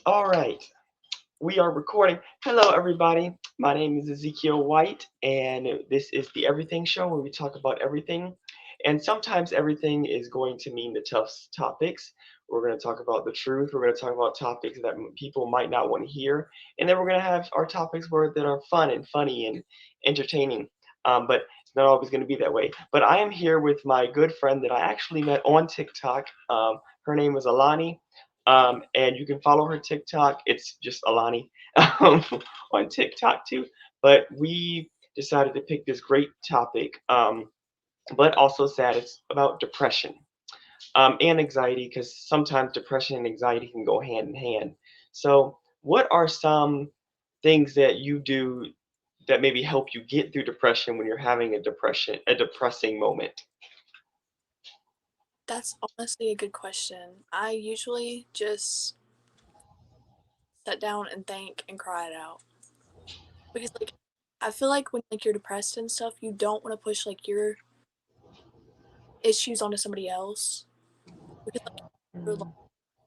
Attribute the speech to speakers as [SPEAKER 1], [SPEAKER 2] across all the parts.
[SPEAKER 1] All right, we are recording. Hello, everybody. My name is Ezekiel White, and this is the Everything Show where we talk about everything. And sometimes everything is going to mean the tough topics. We're going to talk about the truth. We're going to talk about topics that people might not want to hear. And then we're going to have our topics that are fun and funny and entertaining. But it's not always going to be that way. But I am here with my good friend that I actually met on TikTok. Her name is Alani. And you can follow her TikTok. It's just Alani um, on TikTok too. But we decided to pick this great topic, but also sad. It's about depression and anxiety because sometimes depression and anxiety can go hand in hand. So, what are some things that you do that maybe help you get through depression when you're having a depressing moment?
[SPEAKER 2] That's honestly a good question. I usually just sit down and think and cry it out. Because I feel like when you're depressed and stuff, you don't want to push your issues onto somebody else. Because you're
[SPEAKER 1] Mm.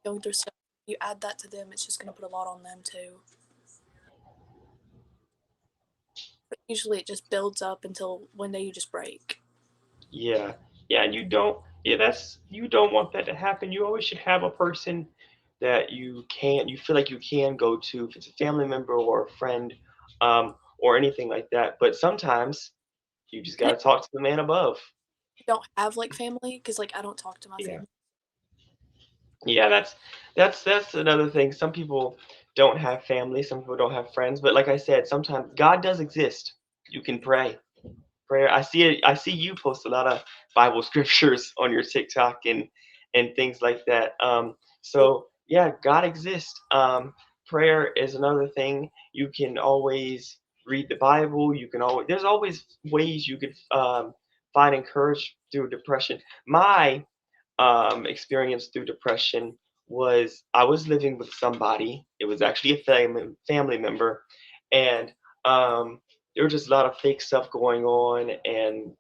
[SPEAKER 2] going through stuff, you add that to them, it's just gonna put a lot on them too. But usually it just builds up until one day you just break.
[SPEAKER 1] Yeah, yeah, and you don't. Yeah, that's you don't want that to happen. You always should have a person that you feel like you can go to if it's a family member or a friend, or anything like that. But sometimes you just
[SPEAKER 2] And
[SPEAKER 1] got
[SPEAKER 2] if
[SPEAKER 1] to talk to the man above.
[SPEAKER 2] you don't have family, because I don't talk to my
[SPEAKER 1] Yeah,
[SPEAKER 2] family.
[SPEAKER 1] yeah, that's another thing. Some people don't have family. Some people don't have friends. But like I said, sometimes God does exist. You can pray. Prayer. I see it. I see you post a lot of Bible scriptures on your TikTok and things like that. So yeah, God exists. Prayer is another thing. You can always read the Bible. You can always there's always ways you could find encouragement through depression. My experience through depression was I was living with somebody. It was actually a family member, and there was just a lot of fake stuff going on, and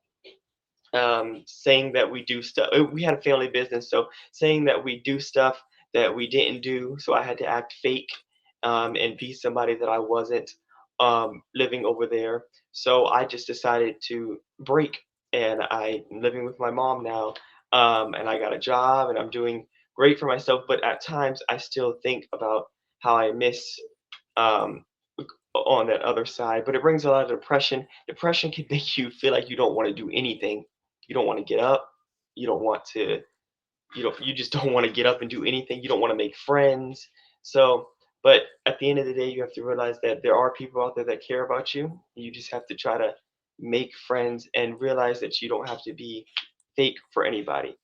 [SPEAKER 1] saying that we do stuff. We had a family business, so saying that we do stuff that we didn't do. So I had to act fake and be somebody that I wasn't living over there. So I just decided to break, and I'm living with my mom now, and I got a job, and I'm doing great for myself. But at times, I still think about how I miss. Um, on that other side, but it brings a lot of depression. Depression can make you feel like you don't want to do anything. You don't want to get up. You don't want to. You just don't want to get up and do anything. You don't want to make friends. So, but at the end of the day, you have to realize that there are people out there that care about you. You just have to try to make friends and realize that you don't have to be fake for anybody,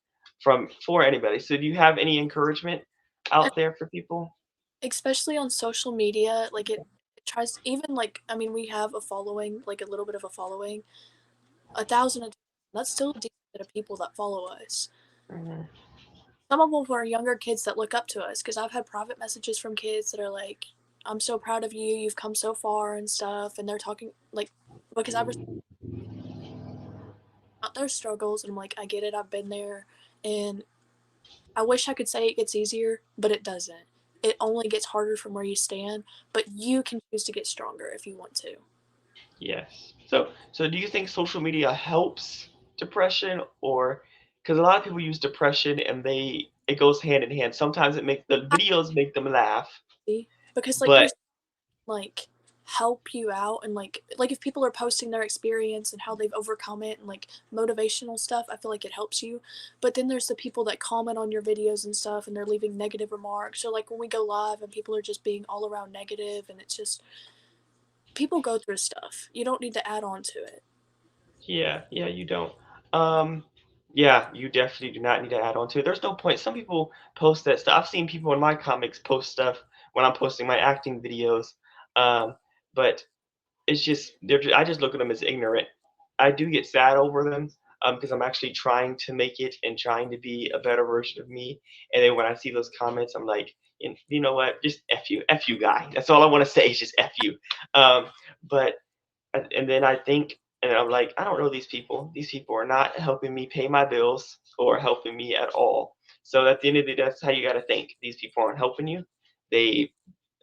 [SPEAKER 1] for anybody. So, do you have any encouragement
[SPEAKER 2] And
[SPEAKER 1] out there for people?
[SPEAKER 2] especially on social media, it tries, even we have a following, like a little bit of a following, 1,000. That's still a decent bit of people that follow us.
[SPEAKER 1] Mhm.
[SPEAKER 2] Some of them are younger kids that look up to us, because I've had private messages from kids that are like, "I'm so proud of you. You've come so far and stuff." And they're talking because I've about their struggles, and I'm like, I get it. I've been there, and I wish I could say it gets easier, but it doesn't. It only gets harder from where you stand, but you can choose to get stronger if you want to.
[SPEAKER 1] Yes. So do you think social media helps depression, or because a lot of people use depression and it goes hand in hand. Sometimes the
[SPEAKER 2] I
[SPEAKER 1] videos make them laugh,
[SPEAKER 2] see, because
[SPEAKER 1] but
[SPEAKER 2] there's like help you out, and if people are posting their experience and how they've overcome it, and motivational stuff, I feel like it helps you. But then there's the people that comment on your videos and stuff, and they're leaving negative remarks, or when we go live and people are just being all around negative, and it's just people go through stuff. You don't need to add on to it.
[SPEAKER 1] yeah, yeah, you don't. Um, yeah, you definitely do not need to add on to it. There's no point. Some people post that stuff. I've seen people in my comics post stuff when I'm posting my acting videos, um, but it's just I just look at them as ignorant. I do get sad over them because I'm actually trying to make it and trying to be a better version of me. And then when I see those comments, I'm like, you know what? Just f you, guy. That's all I want to say is just f you. Um, but and then I think, and I'm like, I don't know these people. These people are not helping me pay my bills or helping me at all. So at the end of the day, that's how you got to think. These people aren't helping you. they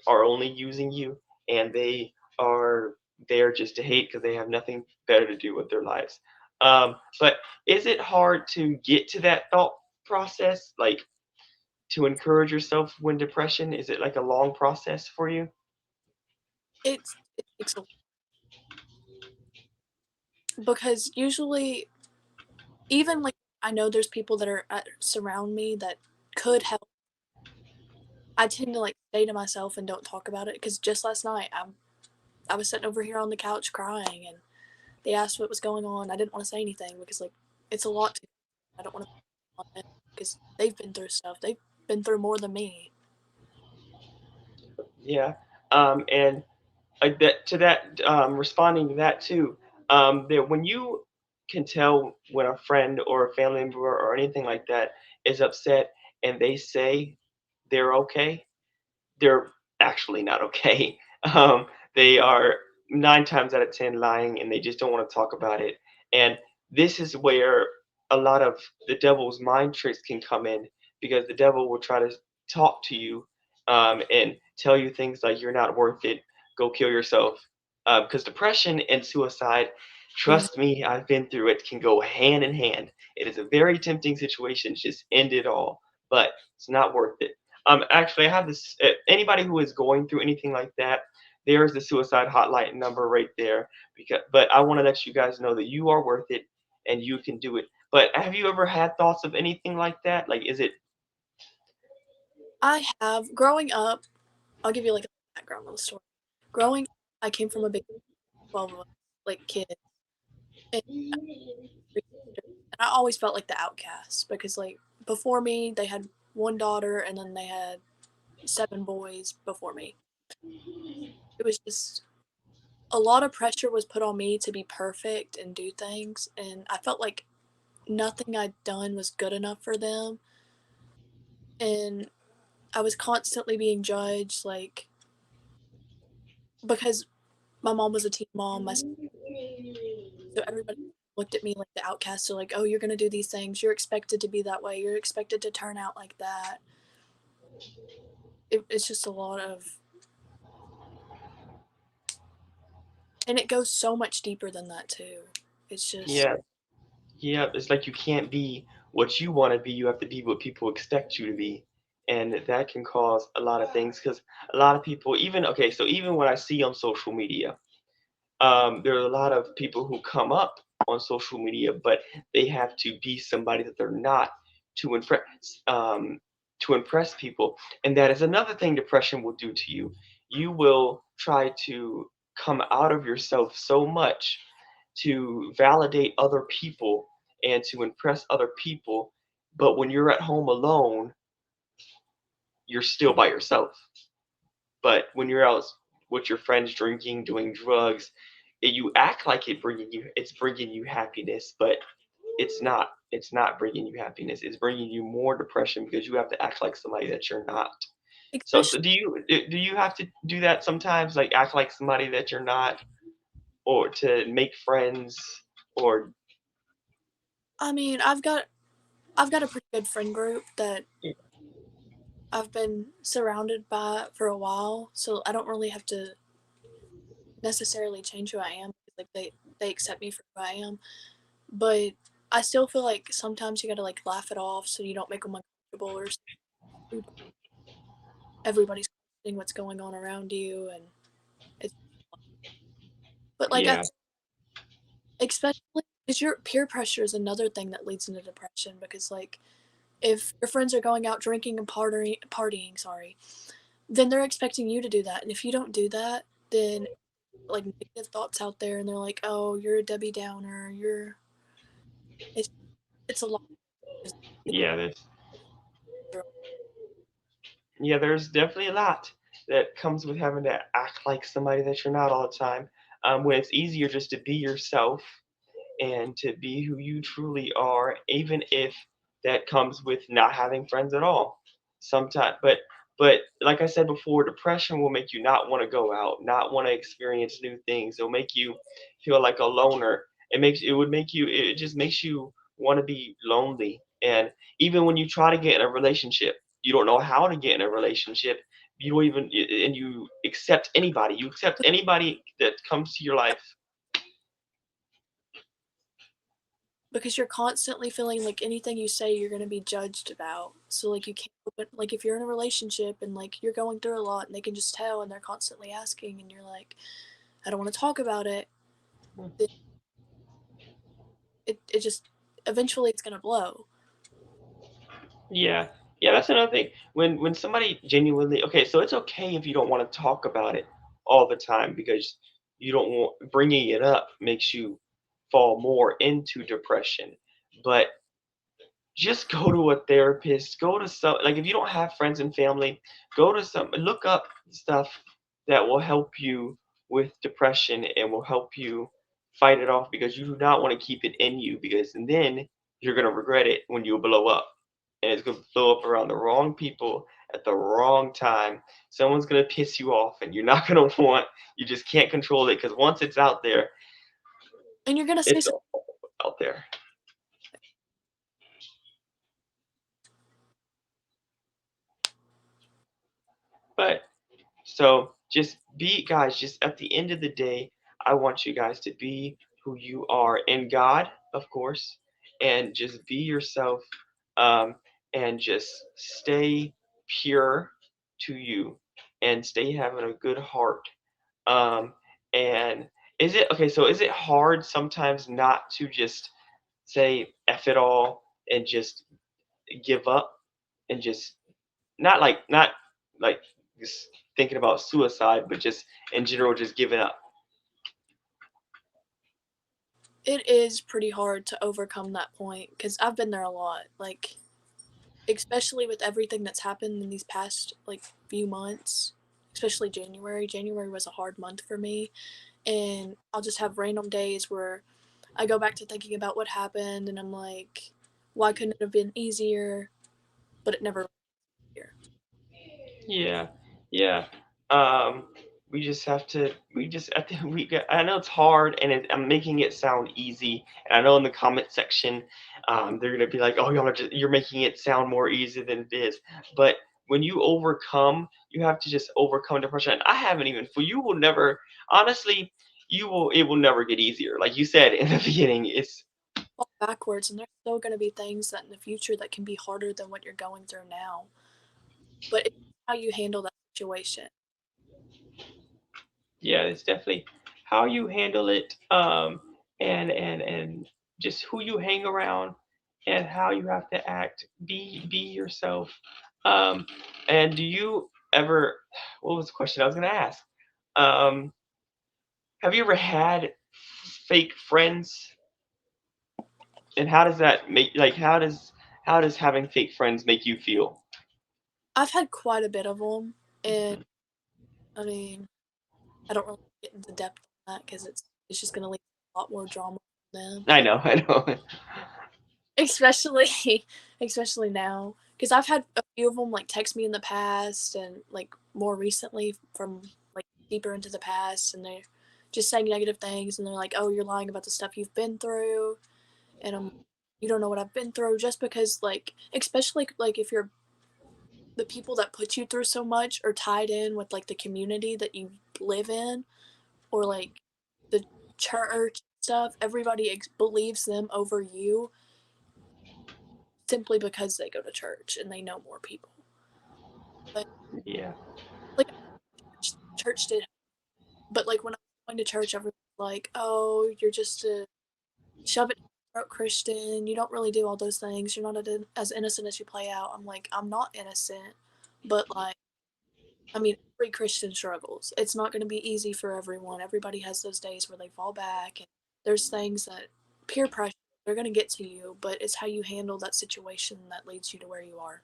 [SPEAKER 1] are only using you, and they are there just to hate because they have nothing better to do with their lives. But is it hard to get to that thought process, like to encourage yourself when depression? Is it like a long process for you?
[SPEAKER 2] It takes a because usually even like I know there's people that are surround me that could help. I tend to like stay to myself and don't talk about it because just last night I was sitting over here on the couch crying and they asked what was going on. I didn't want to say anything because like it's a lot to I don't want to on them because they've been through stuff. They've been through more than me.
[SPEAKER 1] Yeah. And that to that, responding to that too, that when you can tell when a friend or a family member or anything like that is upset and they say they're okay, they're actually not okay. Um, they are 9 times out of 10 lying, and they just don't want to talk about it. And this is where a lot of the devil's mind tricks can come in, because the devil will try to talk to you, and tell you things like you're not worth it, go kill yourself. Because depression and suicide,
[SPEAKER 2] Mm.
[SPEAKER 1] trust me, I've been through it, can go hand in hand. It is a very tempting situation to just end it all, but it's not worth it. Actually, I have this. Anybody who is going through anything like that, there's the suicide hotline number right there. But I want to let you guys know that you are worth it and you can do it. But have you ever had thoughts of anything like that? Like, is it?
[SPEAKER 2] I have growing up. I'll give you like a background on the story. Growing, up, I came from a big 12 of us, like kids, and I always felt like the outcast because like before me they had one daughter and then they had 7 boys before me. It was just a lot of pressure was put on me to be perfect and do things, and I felt like nothing I'd done was good enough for them, and I was constantly being judged, like because my mom was a teen mom, so everybody looked at me like the outcast. So like, oh, you're gonna do these things. You're expected to be that way. You're expected to turn out like that. It's just a lot of, and it goes so much deeper than that too. It's just
[SPEAKER 1] Yeah, yeah. It's like you can't be what you want to be. You have to be what people expect you to be, and that can cause a lot of things. Because a lot of people, even okay, so even what I see on social media, there are a lot of people who come up on social media, but they have to be somebody that they're not to impress, to impress people, and that is another thing depression will do to you. You will try to come out of yourself so much to validate other people and to impress other people, but when you're at home alone, you're still by yourself. But when you're out with your friends drinking, doing drugs, you act like it's bringing you happiness, but it's not. It's not bringing you happiness. It's bringing you more depression because you have to act like somebody that you're not. So
[SPEAKER 2] especially.
[SPEAKER 1] do you have to do that sometimes, like act like somebody that you're not, or to make friends, or
[SPEAKER 2] I mean, I've got a pretty good friend group that I've been surrounded by for a while, so I don't really have to necessarily change who I am. Like they accept me for who I am, but I still feel like sometimes you gotta like laugh it off so you don't make them uncomfortable or everybody's questioning what's going on around you and it's but like I
[SPEAKER 1] yeah,
[SPEAKER 2] especially because your peer pressure is another thing that leads into depression because like if your friends are going out drinking and partying, sorry, then they're expecting you to do that, and if you don't do that, then like negative thoughts out there, and they're like, "Oh, you're a Debbie Downer. You're." It's it's a lot.
[SPEAKER 1] yeah. There's definitely a lot that comes with having to act like somebody that you're not all the time. When it's easier just to be yourself and to be who you truly are, even if that comes with not having friends at all. Sometimes, but like I said before, depression will make you not want to go out, not want to experience new things. It'll make you feel like a loner. It just makes you want to be lonely. And even when you try to get in a relationship, you don't know how to get in a relationship. You don't even and you accept anybody. You accept anybody that comes to your life.
[SPEAKER 2] because you're constantly feeling like anything you say you're going to be judged about. So like you can't like if you're in a relationship and like you're going through a lot and they can just tell and they're constantly asking and you're like I don't want to talk about it, then it just eventually it's going to blow.
[SPEAKER 1] Yeah. Yeah, that's another thing. When somebody genuinely, okay, so it's okay if you don't want to talk about it all the time because you don't want, bringing it up makes you fall more into depression. But just go to a therapist, go to some, like, if you don't have friends and family, go to some, look up stuff that will help you with depression and will help you fight it off, because you do not want to keep it in you, because and then you're going to regret it when you blow up, and it's going to blow up around the wrong people at the wrong time. Someone's going to piss you off and you're not going to want, you just can't control it, because once it's out there,
[SPEAKER 2] And you're going to say
[SPEAKER 1] it's
[SPEAKER 2] something.
[SPEAKER 1] out there. But so just be, guys, just at the end of the day, I want you guys to be who you are in God, of course, and just be yourself, um, and just stay pure to you and stay having a good heart. Um, and is it okay? So is it hard sometimes not to just say F it all and just give up and just not like just thinking about suicide, but just in general, just giving up.
[SPEAKER 2] It is pretty hard to overcome that point cuz I've been there a lot. Like especially with everything that's happened in these past like few months, especially January. January was a hard month for me, and I'll just have random days where I go back to thinking about what happened, and I'm like, why couldn't it have been easier? But it never was easier.
[SPEAKER 1] Yeah, yeah. Um, we just have to. We just. I think we. I know it's hard, and I'm making it sound easy. And I know in the comment section, they're gonna be like, "Oh, you're making it sound more easy than it is." But when you overcome, you have to just overcome depression. And I haven't even. For you will never. Honestly, you will. It will never get easier. Like you said in the beginning, it's
[SPEAKER 2] Fall backwards, and there's still going to be things that in the future that can be harder than what you're going through now. But it's how you handle that situation.
[SPEAKER 1] yeah, it's definitely how you handle it, and just who you hang around, and how you have to act. Be yourself. Um, and do you ever? What was the question I was gonna ask? Um, have you ever had fake friends? And how does that make, like, how does having fake friends make you feel?
[SPEAKER 2] I've had quite a bit of them, and I mean, I don't really get into depth on that because it's just going to lead to a lot more drama for them.
[SPEAKER 1] I know, I know.
[SPEAKER 2] Especially especially now because I've had a few of them like text me in the past and like more recently from like deeper into the past, and they're just saying negative things and they're like, oh, you're lying about the stuff you've been through, and I'm you don't know what I've been through, just because like especially like if you're the people that put you through so much are tied in with like the community that you live in, or like the church stuff, everybody believes them over you simply because they go to church and they know more people. But
[SPEAKER 1] Yeah,
[SPEAKER 2] like church did, but like when I was going to church, everyone's like, "Oh, you're just a shove it down your throat Christian. You don't really do all those things. You're not as innocent as you play out." I'm like, I'm not innocent, but like, I mean, every Christian struggles. It's not going to be easy for everyone. Everybody has those days where they fall back, and there's things that peer pressure they're going to get to you, but it's how you handle that situation that leads you to where you are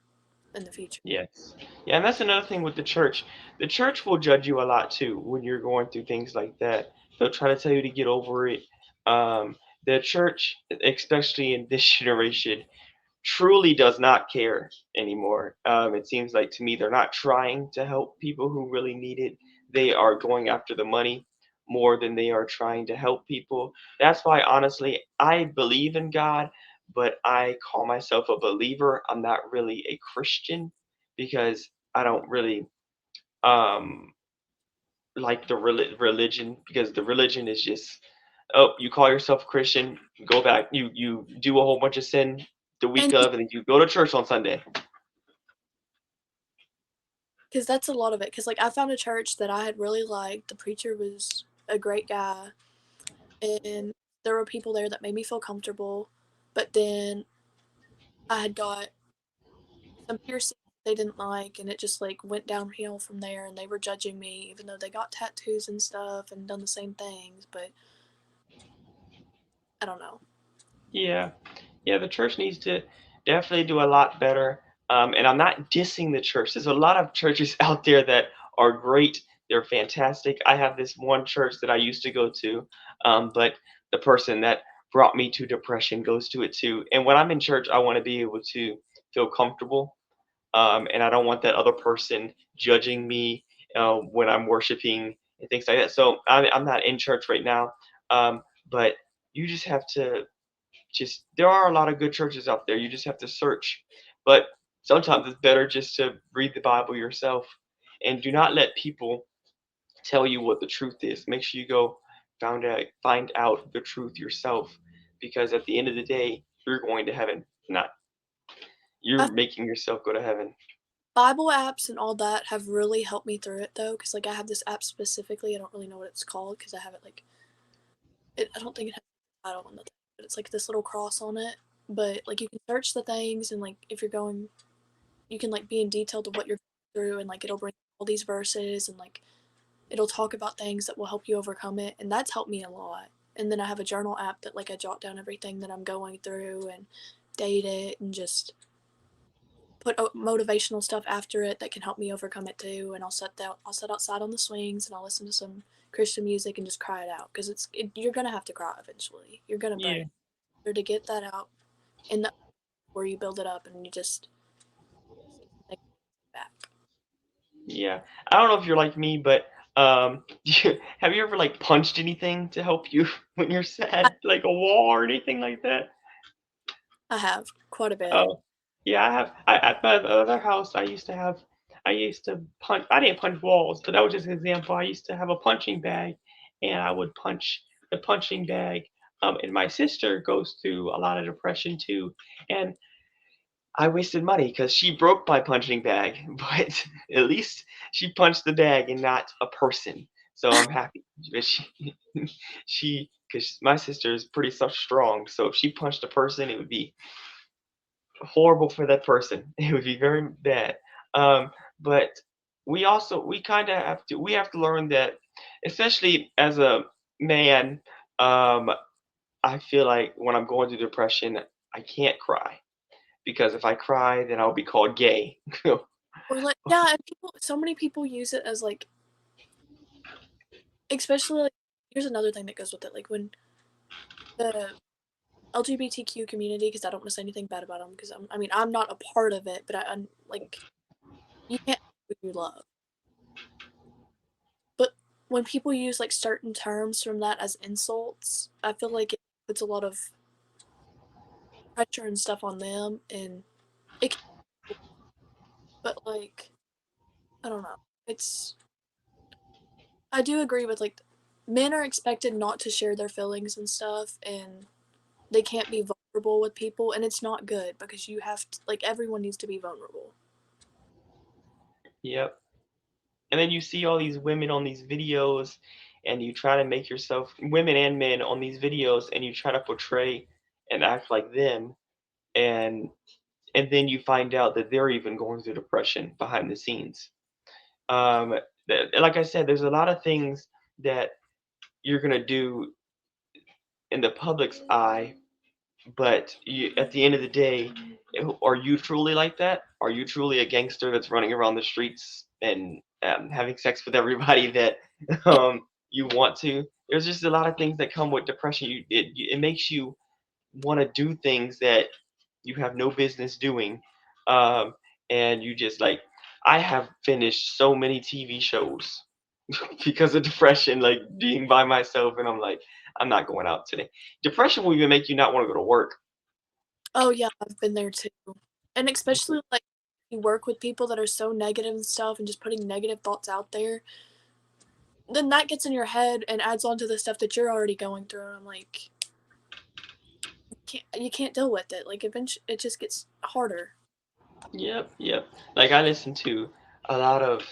[SPEAKER 2] in the future.
[SPEAKER 1] yes. Yeah, and that's another thing with the church. The church will judge you a lot too when you're going through things like that. They'll try to tell you to get over it. Um, the church, especially in this generation, truly does not care anymore. It seems like to me they're not trying to help people who really need it. They are going after the money more than they are trying to help people. That's why, honestly, I believe in God, but I call myself a believer. I'm not really a Christian, because I don't really um like the religion, because the religion is just, oh, you call yourself Christian, go back, you do a whole bunch of sin the week
[SPEAKER 2] And
[SPEAKER 1] of, and then you go to church on Sunday.
[SPEAKER 2] because that's a lot of it. Because like I found a church that I had really liked. The preacher was a great guy, and there were people there that made me feel comfortable. But then I had got some piercings they didn't like, and it just like went downhill from there. And they were judging me, even though they got tattoos and stuff and done the same things. But I don't know.
[SPEAKER 1] Yeah. Yeah, the church needs to definitely do a lot better. And I'm not dissing the church. There's a lot of churches out there that are great. They're fantastic. I have this one church that I used to go to, but the person that brought me to depression goes to it too. And when I'm in church, I want to be able to feel comfortable, and I don't want that other person judging me when I'm worshiping and things like that. So I'm not in church right now, but you just have to, just, there are a lot of good churches out there. You just have to search. But sometimes it's better just to read the Bible yourself, and do not let people tell you what the truth is. Make sure you go find out the truth yourself, because at the end of the day, you're going to heaven. Not,
[SPEAKER 2] I
[SPEAKER 1] you're making yourself go to heaven.
[SPEAKER 2] Bible apps and all that have really helped me through it though, because like I have this app specifically. I don't really know what it's called because I have it like I don't think it has a title on the thing, but it's like this little cross on it. But like you can search the things and like if you're going, you can like be in detail to what you're going through and like it'll bring all these verses and like it'll talk about things that will help you overcome it, and that's helped me a lot. And then I have a journal app that like I jot down everything that I'm going through and date it and just put motivational stuff after it that can help me overcome it too. And I'll sit outside on the swings and I'll listen to some Christian music and just cry it out because you're gonna have to cry eventually. You're gonna
[SPEAKER 1] Yeah.
[SPEAKER 2] break. Or to get that out in the where you build it up and you just see something back.
[SPEAKER 1] Yeah. I don't know if you're like me, but have you ever like punched anything to help you when you're
[SPEAKER 2] I,
[SPEAKER 1] sad, like a wall or anything like that?
[SPEAKER 2] I have quite a bit.
[SPEAKER 1] Oh, yeah, I have. At my other house, I used to punch. I didn't punch walls, but that was just an example. I used to have a punching bag, and I would punch the punching bag. And my sister goes through a lot of depression too, and I wasted money because she broke my punching bag, but at least she punched the bag and not a person. So I'm happy. But she, because my sister is pretty strong, so if she punched a person, it would be horrible for that person. It would be very bad. But we kind of have to learn that, especially as a man. Um, I feel like when I'm going through depression, I can't cry, because if I cry, then I'll be called gay.
[SPEAKER 2] Or like yeah, and so many people use it as like, especially like here's another thing that goes with it. Like when the LGBTQ community, because I don't want to say anything bad about them, because I mean I'm not a part of it, but I'm like you can't hate who you love. But when people use like certain terms from that as insults, I feel like it puts a lot of pressure and stuff on them, and it. Can, but like I don't know, it's I do agree with like men are expected not to share their feelings and stuff, and they can't be vulnerable with people, and it's not good because you have to like everyone needs to be vulnerable.
[SPEAKER 1] Yep. And then you see all these women on these videos, and you try to make yourself, women and men on these videos, and you try to portray and act like them, and then you find out that they're even going through depression behind the scenes. Um, like I said, there's a lot of things that you're gonna do in the public's eye, but at the end of the day, are you truly like that? Are you truly a gangster that's running around the streets and having sex with everybody that
[SPEAKER 2] Yeah.
[SPEAKER 1] you want to? There's just a lot of things that come with depression. It makes you want to do things that you have no business doing, um, and you just like, I have finished so many TV shows because of depression, like being by myself, and I'm like, I'm not going out today. Depression will even make you not want to go to work.
[SPEAKER 2] Oh yeah, I've been there too, and especially like you work with people that are so negative and stuff and just putting negative thoughts out there, then that gets in your head and adds on to the stuff that you're already going through. And I'm like, you can't deal with it. Like eventually, it just gets harder.
[SPEAKER 1] Yep, yep. Like I listen to a lot of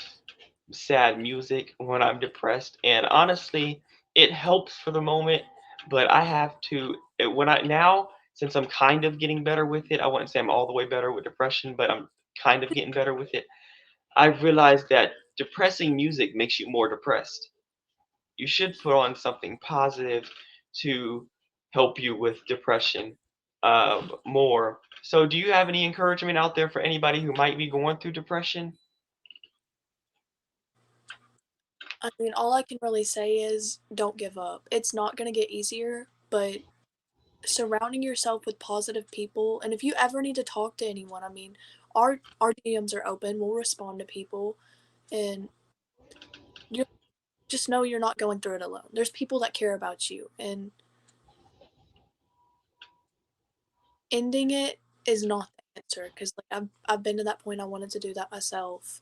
[SPEAKER 1] sad music when I'm depressed, and honestly, it helps for the moment. But I have to when I now since I'm kind of getting better with it. I wouldn't say I'm all the way better with depression, but I'm kind of getting better with it. I've realized that depressing music makes you more depressed. You should put on something positive to help you with depression more. So, do you have any encouragement out there for anybody who might be going through depression?
[SPEAKER 2] I mean, all I can really say is don't give up. It's not going to get easier, but surrounding yourself with positive people, and if you ever need to talk to anyone, I mean, our DMs are open. We'll respond to people, and you just know you're not going through it alone. There's people that care about you, and ending it is not the answer because like I've been to that point. I wanted to do that myself,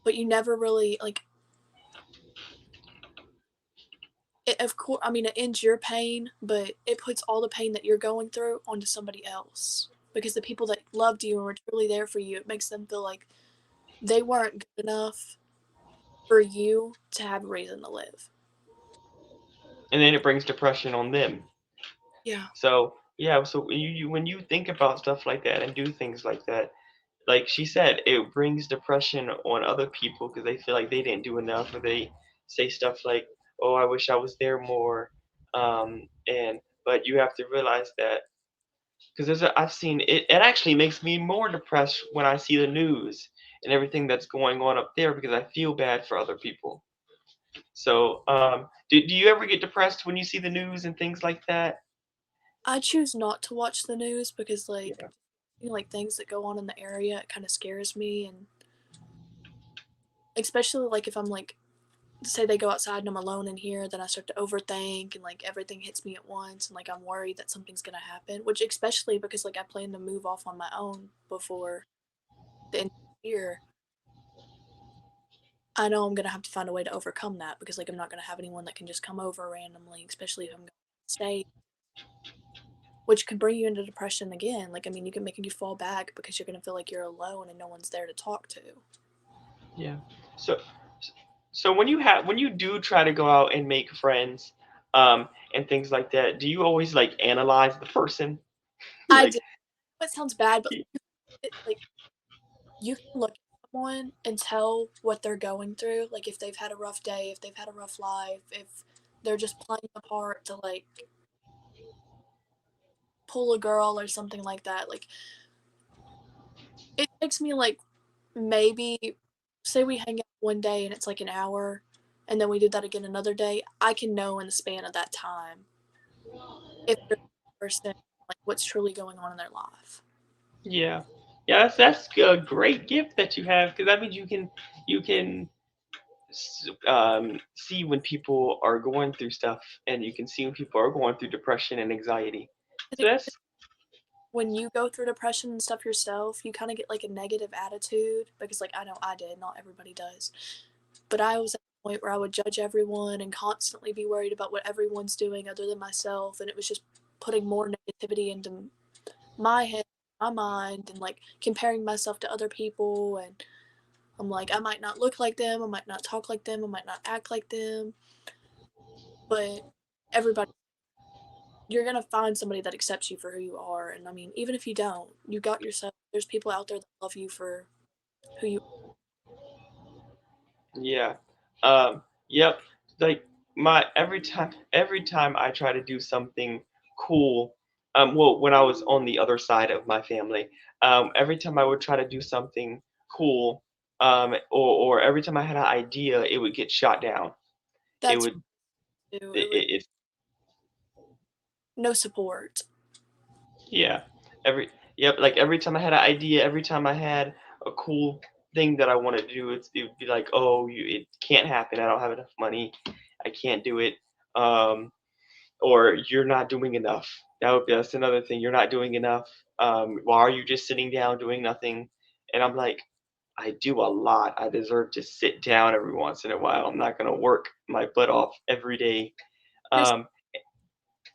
[SPEAKER 2] but you never really like it. Of course, I mean it ends your pain, but it puts all the pain that you're going through onto somebody else because the people that loved you and were truly there for you, it makes them feel like they weren't good enough for you to have a reason to live.
[SPEAKER 1] And then it brings depression on them.
[SPEAKER 2] Yeah,
[SPEAKER 1] So, yeah, so when you think about stuff like that and do things like that, like she said, it brings depression on other people because they feel like they didn't do enough, or they say stuff like, "Oh, I wish I was there more." And but you have to realize that because I've seen it. It actually makes me more depressed when I see the news and everything that's going on up there because I feel bad for other people. So, do you ever get depressed when you see the news and things like that?
[SPEAKER 2] I choose not to watch the news because
[SPEAKER 1] Yeah.
[SPEAKER 2] like things that go on in the area, it kind of scares me, and especially like if I'm like say they go outside and I'm alone in here, then I start to overthink and like everything hits me at once and like I'm worried that something's gonna happen. Which especially because like I plan to move off on my own before the end of the year. I know I'm gonna have to find a way to overcome that because like I'm not gonna have anyone that can just come over randomly, especially if I'm going to stay, which could bring you into depression again. Like I mean, you can make you fall back because you're gonna feel like you're alone and no one's there to talk to.
[SPEAKER 1] Yeah. So, so when you do try to go out and make friends, and things like that, do you always like analyze the person?
[SPEAKER 2] I
[SPEAKER 1] Like,
[SPEAKER 2] do. It sounds bad, but
[SPEAKER 1] y-
[SPEAKER 2] like you can look at someone and tell what they're going through. Like if they've had a rough day, if they've had a rough life, if they're just playing a part to like pull a girl or something like that. Like it takes me like maybe say we hang out one day and it's like an hour and then we do that again another day. I can know in the span of that time if they're a person like what's truly going on in their life.
[SPEAKER 1] yeah, yeah, that's a great gift that you have because that means you can see when people are going through stuff, and you can see when people are going through depression and anxiety.
[SPEAKER 2] And
[SPEAKER 1] So that's
[SPEAKER 2] when you go through depression and stuff yourself, you kind of get like a negative attitude because like I know I did, not everybody does. But I was at a point where I would judge everyone and constantly be worried about what everyone's doing other than myself, and it was just putting more negativity into my head, my mind, and like comparing myself to other people. And I'm like, I might not look like them, I might not talk like them, I might not act like them, but everybody, you're gonna find somebody that accepts you for who you are. And I mean, even if you don't, you got yourself. There's people out there that love you for who you.
[SPEAKER 1] yeah. Yep. Like my every time I try to do something cool, well, when I was on the other side of my family, every time I would try to do something cool, or every time I had an idea, it would get shot down. It
[SPEAKER 2] That's
[SPEAKER 1] would,
[SPEAKER 2] it was
[SPEAKER 1] it's
[SPEAKER 2] no support.
[SPEAKER 1] yeah. Every Yep. Like every time I had an idea, every time I had a cool thing that I wanted to do, it would be like, oh, it can't happen. I don't have enough money. I can't do it. Um, or you're not doing enough. That's another thing. You're not doing enough. Why are you just sitting down doing nothing? and I'm like, I do a lot. I deserve to sit down every once in a while. I'm not gonna work my butt off every day.
[SPEAKER 2] Just
[SPEAKER 1] Um,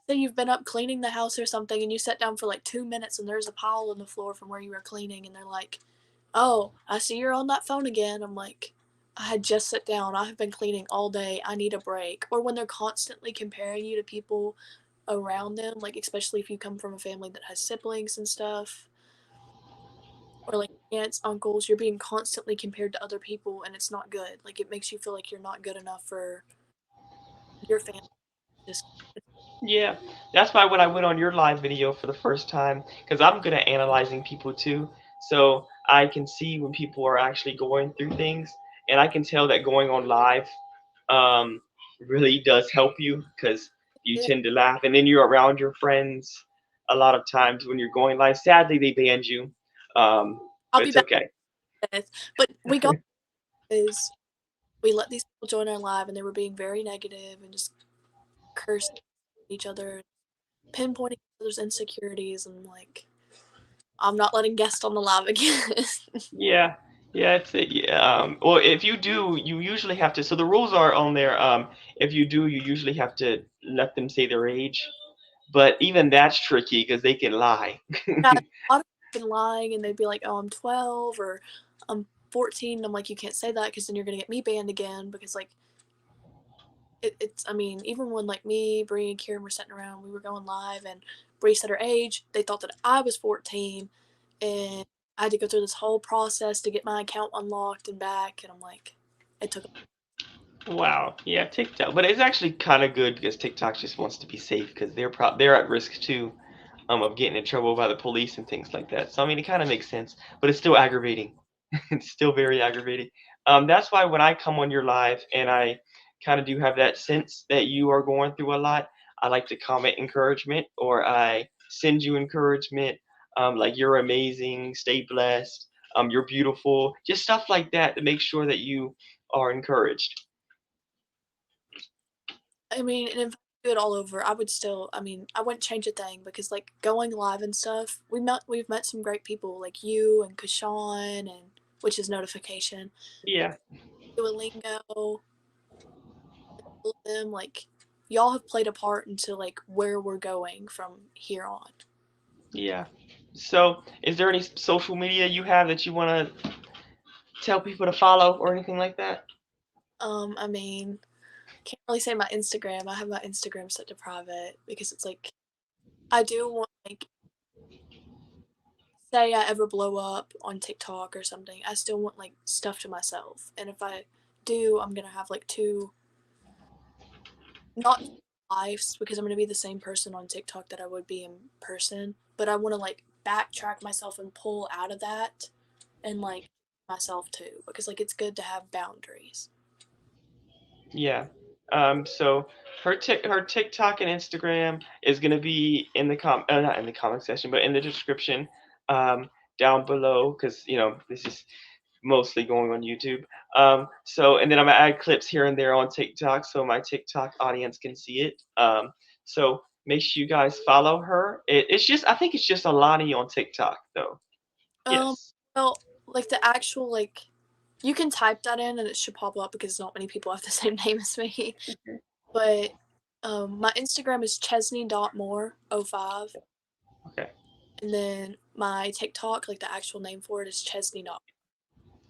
[SPEAKER 2] say you've been up cleaning the house or something and you sat down for like 2 minutes and there's a pile on the floor from where you were cleaning and they're like, "Oh, I see you're on that phone again." I'm like, I had just sat down. I have been cleaning all day. I need a break. Or when they're constantly comparing you to people around them, like especially if you come from a family that has siblings and stuff, or like aunts, uncles, you're being constantly compared to other people and it's not good. Like it makes you feel like you're not good enough for your family. Just
[SPEAKER 1] Yeah, that's why when I went on your live video for the first time, because I'm good at analyzing people too, so I can see when people are actually going through things, and I can tell that going on live um, really does help you because you
[SPEAKER 2] it,
[SPEAKER 1] tend to laugh, and then you're around your friends a lot of times when you're going live. Sadly, they banned you,
[SPEAKER 2] I'll
[SPEAKER 1] but
[SPEAKER 2] be
[SPEAKER 1] it's
[SPEAKER 2] back
[SPEAKER 1] okay.
[SPEAKER 2] with. But we got is we let these people join our live and they were being very negative and just cursing each other, pinpointing each other's insecurities, and like, I'm not letting guests on the live again.
[SPEAKER 1] Yeah, yeah, yeah, well, if you do, you usually have to. So the rules are on there. If you do, you usually have to let them say their age. But even that's tricky because they can lie.
[SPEAKER 2] Yeah, a lot of people have been lying and they'd be like, "Oh, I'm 12," or "I'm 14." And I'm like, "You can't say that because then you're gonna get me banned again." Because like it's, I mean, even when like me, Bree, and Kieran were sitting around, we were going live, and Bree said her age. They thought that I was 14, and I had to go through this whole process to get my account unlocked and back. And I'm like, it took.
[SPEAKER 1] Wow. Yeah, TikTok, but it's actually kind of good because TikTok just wants to be safe because they're at risk too, of getting in trouble by the police and things like that. So I mean, it kind of makes sense, but it's still aggravating. It's still very aggravating. That's why when I come on your live and I kind of do have that sense that you are going through a lot, I like to comment encouragement or I send you encouragement, like you're amazing, stay blessed, you're beautiful, just stuff like that to make sure that you are encouraged.
[SPEAKER 2] I mean, and if I could do it all over, I would still. I mean, I wouldn't change a thing because like going live and stuff, we've met some great people like you and Kashawn, and which is notification,
[SPEAKER 1] Yeah,
[SPEAKER 2] Duolingo, all of them. Like y'all have played a part into like where we're going from here on.
[SPEAKER 1] yeah. So, is there any social media you have that you want to tell people to follow or anything like that?
[SPEAKER 2] I mean, can't really say my Instagram. I have my Instagram set to private because it's like I do want like say I ever blow up on TikTok or something, I still want like stuff to myself. And if I do, I'm gonna have like two not lives because I'm gonna be the same person on TikTok that I would be in person. But I wanna like backtrack myself and pull out of that and like myself too. Because like it's good to have boundaries.
[SPEAKER 1] Yeah. So her TikTok and Instagram is gonna be in the not in the comment section, but in the description down below because this is mostly going on YouTube. So and then I'm gonna add clips here and there on TikTok so my TikTok audience can see it. So make sure you guys follow her. It's just I think it's just Alani on TikTok though.
[SPEAKER 2] Um
[SPEAKER 1] Yes.
[SPEAKER 2] well like the actual like you can type that in and it should pop up because not many people have the same name as me.
[SPEAKER 1] Okay.
[SPEAKER 2] But my Instagram is chesney.more05.
[SPEAKER 1] Okay.
[SPEAKER 2] And then my TikTok, like the actual name for it, is Chesney.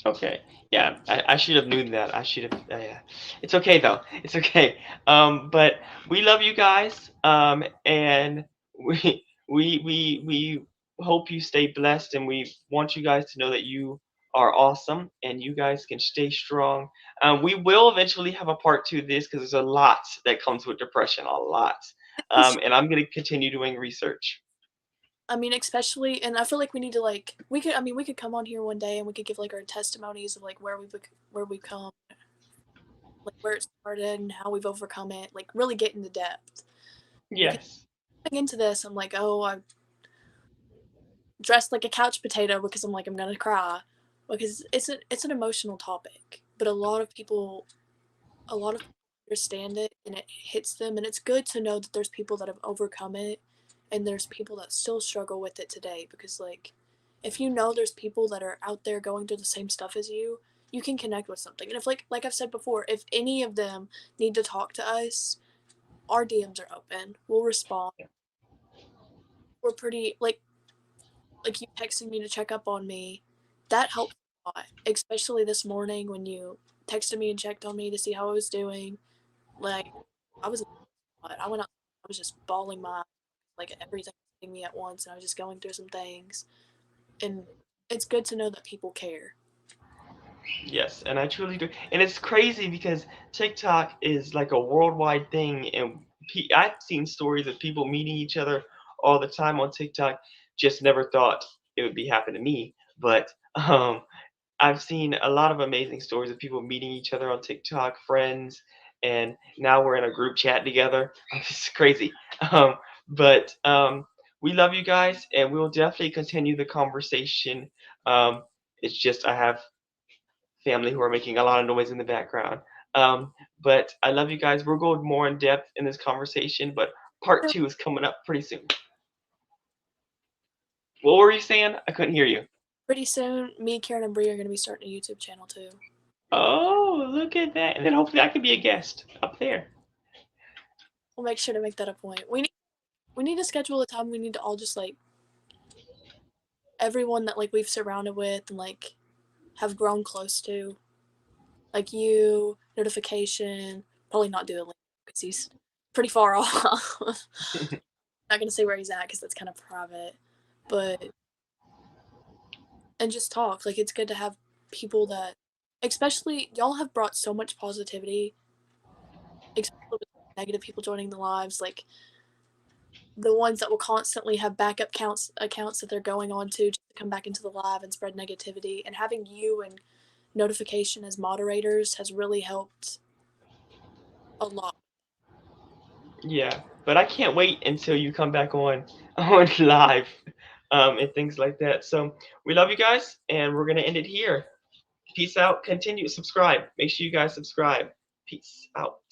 [SPEAKER 1] Okay. Yeah, I should have known that. I should have. Yeah. It's okay though. It's okay. But we love you guys. And we hope you stay blessed, and we want you guys to know that you are awesome, and you guys can stay strong. We will eventually have a part two of this because there's a lot that comes with depression, a lot. And I'm gonna continue doing research.
[SPEAKER 2] I mean, especially, and I feel like we need to like we could. I mean, we could come on here one day and we could give like our testimonies of like where we've come, like where it started and how we've overcome it. Like really get into depth. Because
[SPEAKER 1] Yes.
[SPEAKER 2] going into this, I'm like, oh, I dressed like a couch potato because I'm like I'm gonna cry because it's an emotional topic, but a lot of people understand it and it hits them, and it's good to know that there's people that have overcome it and there's people that still struggle with it today because like if you know there's people that are out there going through the same stuff as you can connect with something. And if like I've said before, if any of them need to talk to us, our DMs are open. We'll respond. We're pretty like you texting me to check up on me. That helps a lot, especially this morning when you texted me and checked on me to see how I was doing. Like I was, I went out, I was just bawling my, like everything was hitting me at once, and I was just going through some things. And it's good to know that people care.
[SPEAKER 1] Yes, and I truly do. And it's crazy because TikTok is like a worldwide thing, and I've seen stories of people meeting each other all the time on TikTok. Just never thought it would be happening to me, but I've seen a lot of amazing stories of people meeting each other on TikTok, friends, and now we're in a group chat together. It's crazy. Um, but we love you guys, and we will definitely continue the conversation. Um, it's just I have family who are making a lot of noise in the background. Um, but I love you guys. We'll go more in depth in this conversation, but part two is coming up pretty soon. What were you saying? I couldn't hear you.
[SPEAKER 2] Pretty soon, me, Karen, and Bree are going to be starting a YouTube channel too.
[SPEAKER 1] Oh, look at that. And then hopefully I can be a guest up there.
[SPEAKER 2] We'll make sure to make that a point. We need to schedule a time. We need to all just like everyone that like we've surrounded with and like have grown close to, like you, notification. Probably not do it because he's pretty far off. Not gonna say where he's at because that's kind of private, but and just talk. Like it's good to have people that, especially y'all have brought so much positivity, especially with negative people joining the lives. Like the ones that will constantly have backup accounts that they're going on to just to come back into the live and spread negativity. And having you and notification as moderators has really helped a lot.
[SPEAKER 1] Yeah, but I can't wait until you come back on on live and things like that. So we love you guys, and we're gonna end it here. Peace out. Continue subscribe. Make sure you guys subscribe. Peace out.